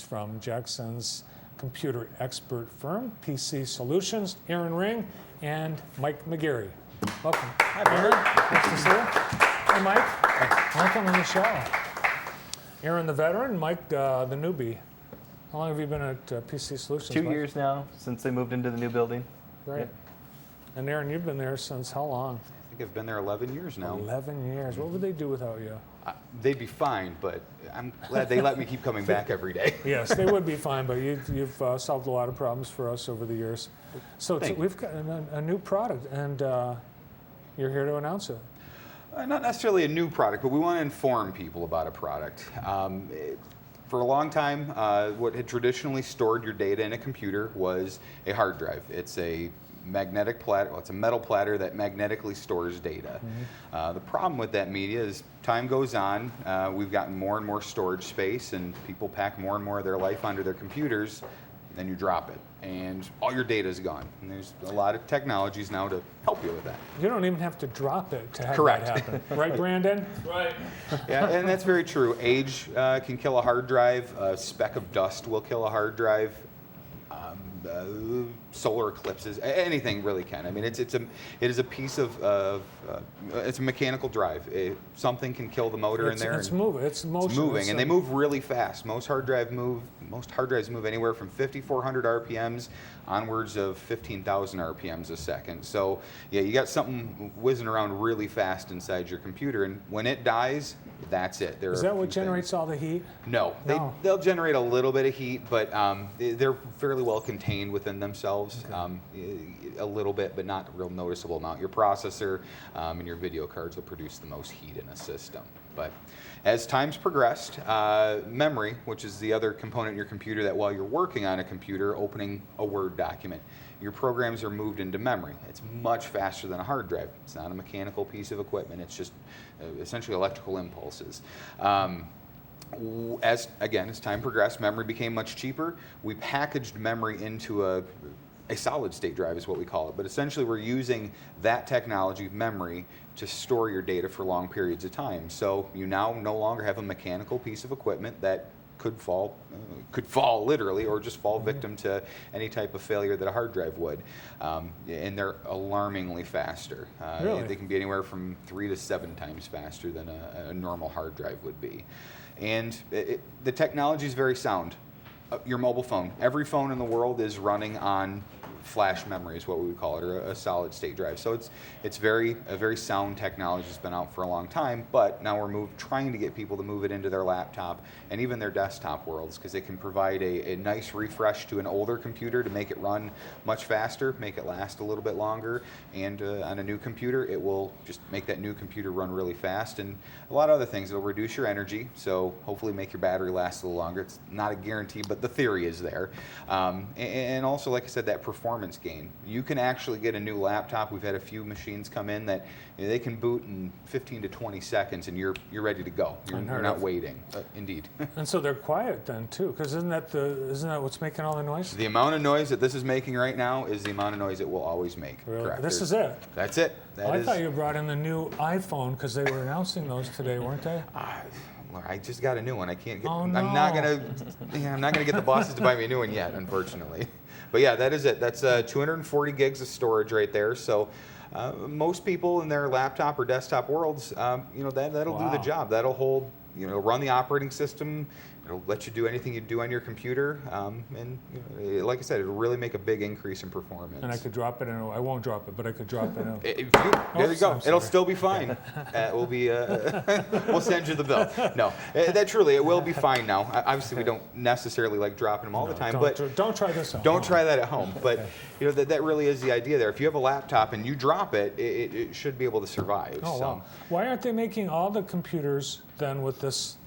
from Jackson's computer expert firm, PC Solutions, Aaron Ring and Mike McGarry. Welcome. Hi, Aaron. Nice to see you. Hey, Mike. Welcome to the show. Aaron, the veteran, Mike, the newbie. How long have you been at PC Solutions? 2 Mike? years now since they moved into the new building. Right. Yep. And Aaron, you've been there since how long? I think I've been there 11 years now. 11 years. What would they do without you? They'd be fine, but I'm glad they let me keep coming back every day. Yes, they would be fine, but you've solved a lot of problems for us over the years. So we've got a new product, and you're here to announce it. Not necessarily a new product, but we want to inform people about a product. For a long time, what had traditionally stored your data in a computer was a hard drive. It's a magnetic platter, well, it's a metal platter that magnetically stores data. Mm-hmm. The problem with that media is time goes on, we've gotten more and more storage space, and people pack more and more of their life onto their computers, then you drop it, and all your data is gone. And there's a lot of technologies now to help you with that. You don't even have to drop it to have Correct. that happen. Right, Brandon? Right. Yeah, and that's very true. Age can kill a hard drive. A speck of dust will kill a hard drive. Solar eclipses, anything really can. I mean, it is a piece of it's a mechanical drive. Something can kill the motor in there. It's moving. It's moving, and they move really fast. Most hard drives move anywhere from 5,400 RPMs onwards of 15,000 RPMs a second. So yeah, you got something whizzing around really fast inside your computer, and when it dies, that's it. Is that what generates all the heat? No, they'll generate a little bit of heat, but they're fairly well contained within themselves. Okay. A little bit, but not a real noticeable amount. Your processor and your video cards will produce the most heat in a system. But as time's progressed, memory, which is the other component in your computer that while you're working on a computer, opening a Word document, your programs are moved into memory. It's much faster than a hard drive. It's not a mechanical piece of equipment. It's just essentially electrical impulses. As time progressed, memory became much cheaper. We packaged memory into a solid state drive is what we call it. But essentially we're using that technology, memory, to store your data for long periods of time. So you now no longer have a mechanical piece of equipment that could fall literally, or just fall victim to any type of failure that a hard drive would. And they're alarmingly faster. Really? They can be anywhere from 3 to 7 times faster than a normal hard drive would be. And the technology is very sound. Your mobile phone, every phone in the world is running on flash memory is what we would call it, or a solid state drive. So it's a very sound technology. It's been out for a long time, but now we're trying to get people to move it into their laptop and even their desktop worlds, because it can provide a nice refresh to an older computer to make it run much faster, make it last a little bit longer, and on a new computer it will just make that new computer run really fast, and a lot of other things. It'll reduce your energy, so hopefully make your battery last a little longer. It's not a guarantee, but the theory is there. And also, like I said, that performance gain. You can actually get a new laptop. We've had a few machines come in that they can boot in 15 to 20 seconds, and you're ready to go. You're not waiting. Indeed. And so they're quiet then too, because isn't that what's making all the noise? The amount of noise that this is making right now is the amount of noise it will always make. Really? Correct. This is it. That's it. I thought you brought in the new iPhone, because they were announcing those today, weren't they? I just got a new one. I can't get. Oh, no. I'm not gonna get the bosses to buy me a new one yet, unfortunately. But yeah, that is it. That's 240 gigs of storage right there. So most people in their laptop or desktop worlds, that'll do the job. That'll hold, run the operating system. It'll let you do anything you do on your computer, and like I said, it'll really make a big increase in performance. And I could drop it in. I won't drop it, but I could drop it in. There you go. It'll still be fine. We'll send you the bill. No, that truly, it will be fine now. Obviously, we don't necessarily like dropping them all the time, but don't try this at home. Don't try that at home. But that really is the idea there. If you have a laptop and you drop it, it should be able to survive. Oh, wow. Why aren't they making all the computers then with this?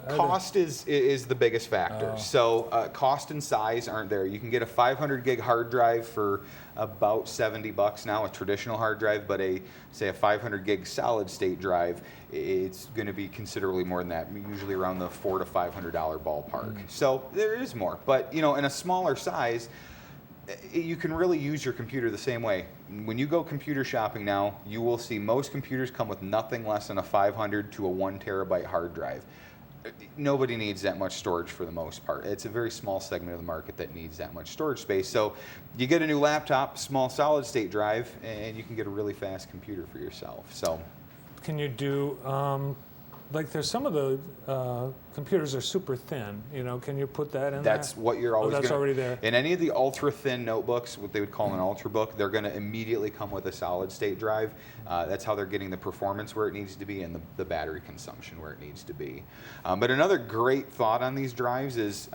Cost is the biggest factor. So cost and size aren't there. You can get a 500 gig hard drive for about $70 now, a traditional hard drive, but a 500 gig solid state drive, it's going to be considerably more than that, usually around the $400 to $500 ballpark. So there is more, but in a smaller size, you can really use your computer the same way. When you go computer shopping now, you will see most computers come with nothing less than a 500 to a 1 terabyte hard drive. nobody needs that much storage for the most part. It's a very small segment of the market that needs that much storage space. So you get a new laptop, small solid state drive, and you can get a really fast computer for yourself. So Can you do, like there's some of the computers are super thin, you know, can you put that in that's there? what you're always that's gonna, already there. in any of the ultra thin notebooks, what they would call an ultrabook, they're going to immediately come with a solid state drive. That's how they're getting the performance where it needs to be and the battery consumption where it needs to be. But another great thought on these drives is,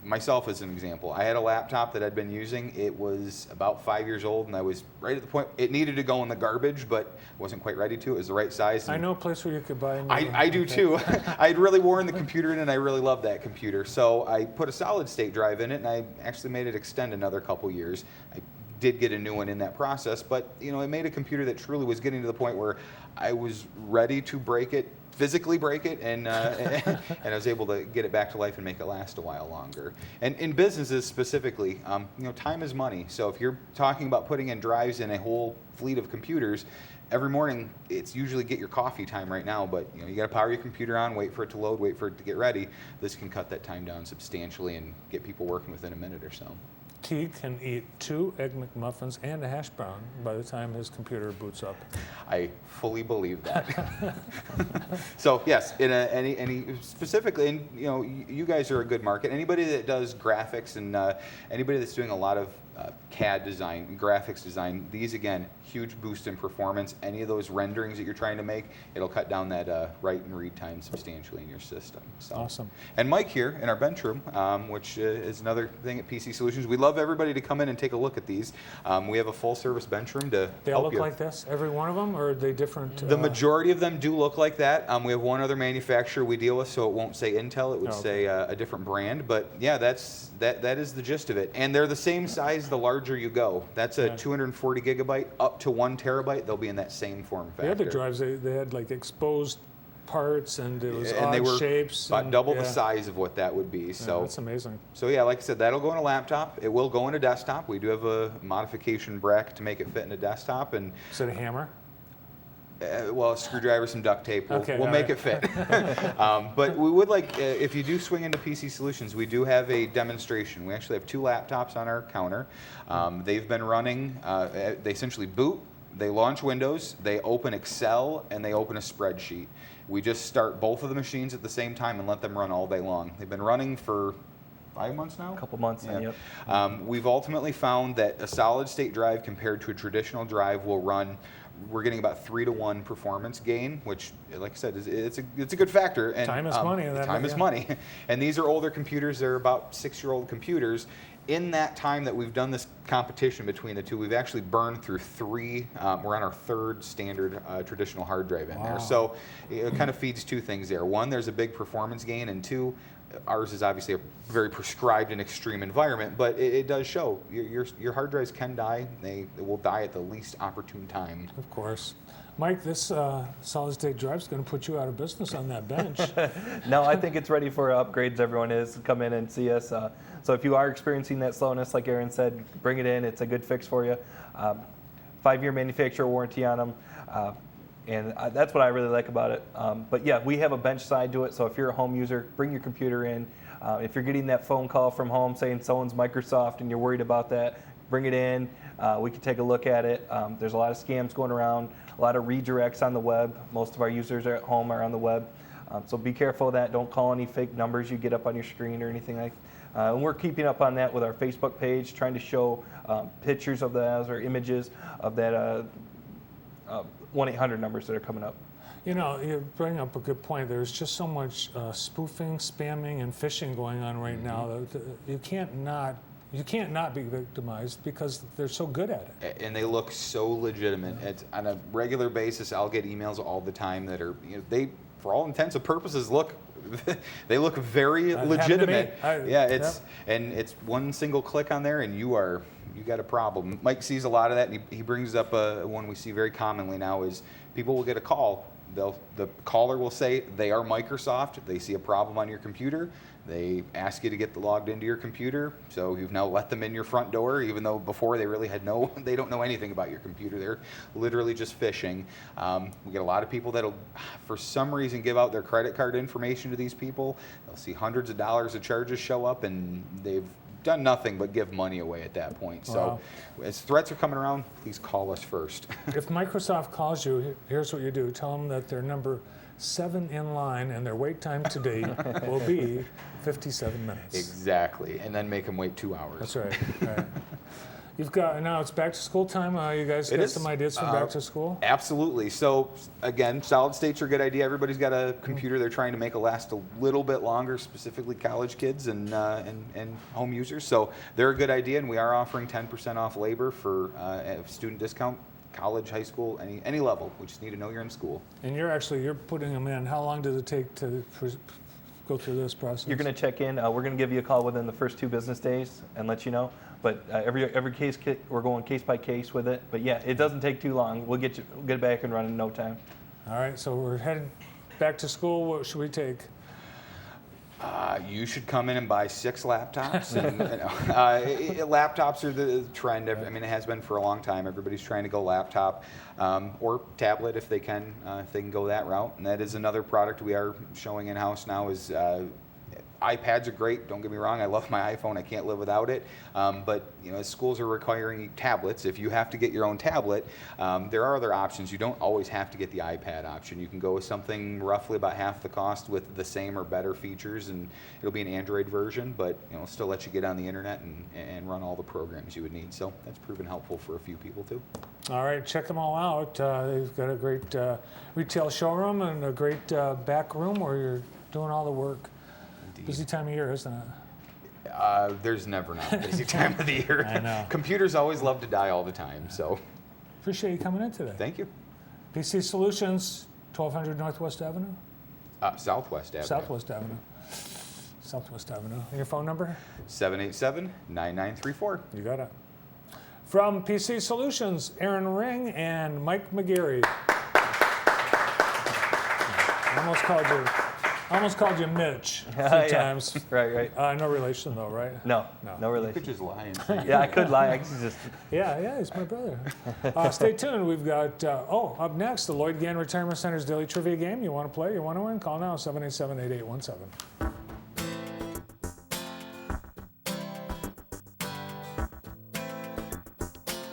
myself as an example, I had a laptop that I'd been using. It was about 5 years old, and I was right at the point, it needed to go in the garbage, but wasn't quite ready to. It was the right size. I know a place where you could buy a new one. I do too. I'd really worn the computer in, and I really loved that computer. So I put a solid state drive in it, and I actually made it extend another couple years. I did get a new one in that process, but you know, it made a computer that truly was getting to the point where I was ready to break it, physically break it, and and I was able to get it back to life and make it last a while longer. And in businesses specifically, you know, time is money. So if you're talking about putting in drives in a whole fleet of computers, every morning it's usually get your coffee time right now, but you know, you got to power your computer on, wait for it to load, wait for it to get ready. This can cut that time down substantially and get people working within a minute or so. Teague can eat 2 Egg McMuffins and a hash brown by the time his computer boots up. I fully believe that. So yes, in any specifically, and you know, you guys are a good market. Anybody that does graphics and anybody that's doing a lot of CAD design, graphics design, these again, huge boost in performance. Any of those renderings that you're trying to make, it'll cut down that write and read time substantially in your system. So. Awesome. And Mike here in our bench room, which is another thing at PC Solutions. We love everybody to come in and take a look at these. We have a full service bench room to They all help look you. like this, every one of them, or are they different? The majority of them do look like that. We have one other manufacturer we deal with, so it won't say Intel, it would say a different brand. But yeah, that is the gist of it. And they're the same size the larger you go. That's a 240 gigabyte up to 1 terabyte. They'll be in that same form factor. The other drives, they had like exposed parts, and it was and odd they were shapes. about and, double yeah. the size of what that would be. Yeah, So that's amazing. So yeah, like I said, that'll go in a laptop. It will go in a desktop. We do have a modification bracket to make it fit in a desktop, and Is it a hammer? well, a screwdriver, some duct tape. We'll Okay, make all it fit. But we would like, if you do swing into PC Solutions, we do have a demonstration. We actually have 2 laptops on our counter. They've been running. They essentially boot. They launch Windows. They open Excel, and they open a spreadsheet. We just start both of the machines at the same time and let them run all day long. They've been running for 5 months now? A couple months now, Yeah. yep. We've ultimately found that a solid state drive compared to a traditional drive will run, we're getting about 3-to-1 performance gain, which, like I said, it's a good factor. And Time is money in that, time is yeah. money. And these are older computers. They're about 6-year-old computers. In that time that we've done this competition between the two, we've actually burned through 3. We're on our 3rd standard traditional hard drive in there. So it kind of feeds 2 things there. 1, there's a big performance gain, and 2, ours is obviously a very prescribed and extreme environment, but it does show your hard drives can die. They will die at the least opportune time. Of course. Mike, this solid state drive is going to put you out of business on that bench. No, I think it's ready for upgrades. Everyone is. Come in and see us. So if you are experiencing that slowness, like Aaron said, bring it in. It's a good fix for you. 5-year manufacturer warranty on them. And that's what I really like about it. But yeah, we have a bench side to it. So if you're a home user, bring your computer in. If you're getting that phone call from home saying someone's Microsoft and you're worried about that, bring it in. We can take a look at it. There's a lot of scams going around, a lot of redirects on the web. Most of our users are at home or on the web. So be careful of that. Don't call any fake numbers you get up on your screen or anything like that. And we're keeping up on that with our Facebook page, trying to show pictures of those or images of that 1-800 numbers that are coming up. You know, you bring up a good point. There's just so much spoofing, spamming, and phishing going on right now that you can't not be victimized because they're so good at it. And they look so legitimate. It's, on a regular basis, I'll get emails all the time that are, you know, they, for all intents and purposes, they look very legitimate. And it's one single click on there, and you got a problem. Mike sees a lot of that, and he brings up one we see very commonly now is people will get a call The caller will say they are Microsoft. They see a problem on your computer. They ask you to get logged into your computer. So you've now let them in your front door, even though before they really they don't know anything about your computer. They're literally just phishing. We get a lot of people that'll, for some reason, give out their credit card information to these people. They'll see hundreds of dollars of charges show up, and they've done nothing but give money away at that point. Wow. So as threats are coming around, please call us first. If Microsoft calls you, here's what you do. Tell them that they're number 7 in line and their wait time today will be 57 minutes. Exactly. And then make them wait 2 hours. That's right. Right. You've got, now it's back to school time. You guys got some ideas for back to school? Absolutely. So again, solid states are a good idea. Everybody's got a computer they're trying to make it last a little bit longer, specifically college kids and home users. So they're a good idea, and we are offering 10% off labor for a student discount. College, high school, any level. We just need to know you're in school. And you're putting them in. How long does it take to go through this process? You're going to check in. We're going to give you a call within the first 2 business days and let you know. But every case, we're going case by case with it. But yeah, it doesn't take too long. We'll get it back and running in no time. All right, so we're headed back to school. What should we take? You should come in and buy 6 laptops. And, laptops are the trend. I mean, it has been for a long time. Everybody's trying to go laptop or tablet if they can go that route. And that is another product we are showing in-house now is iPads are great. Don't get me wrong. I love my iPhone. I can't live without it. But as schools are requiring tablets, if you have to get your own tablet, there are other options. You don't always have to get the iPad option. You can go with something roughly about half the cost with the same or better features, and it'll be an Android version, but still let you get on the internet and run all the programs you would need. So that's proven helpful for a few people too. All right, check them all out. They've got a great retail showroom and a great back room where you're doing all the work. Busy time of year, isn't it? There's never not a busy time of the year. I know. Computers always love to die all the time, so. Appreciate you coming in today. Thank you. PC Solutions, 1200 Northwest Avenue? Southwest Avenue. Southwest Avenue. Southwest Avenue. And your phone number? 787-9934. You got it. From PC Solutions, Aaron Ring and Mike McGarry. I almost called you Mitch a few times. Right. No relation though, right? No You relation. could just lie and say Yeah, I could lie. I could just. Yeah, he's my brother. Stay tuned. We've got, up next, the Lloyd Gann Retirement Center's Daily Trivia Game. You want to play? You want to win? Call now, 787-8817.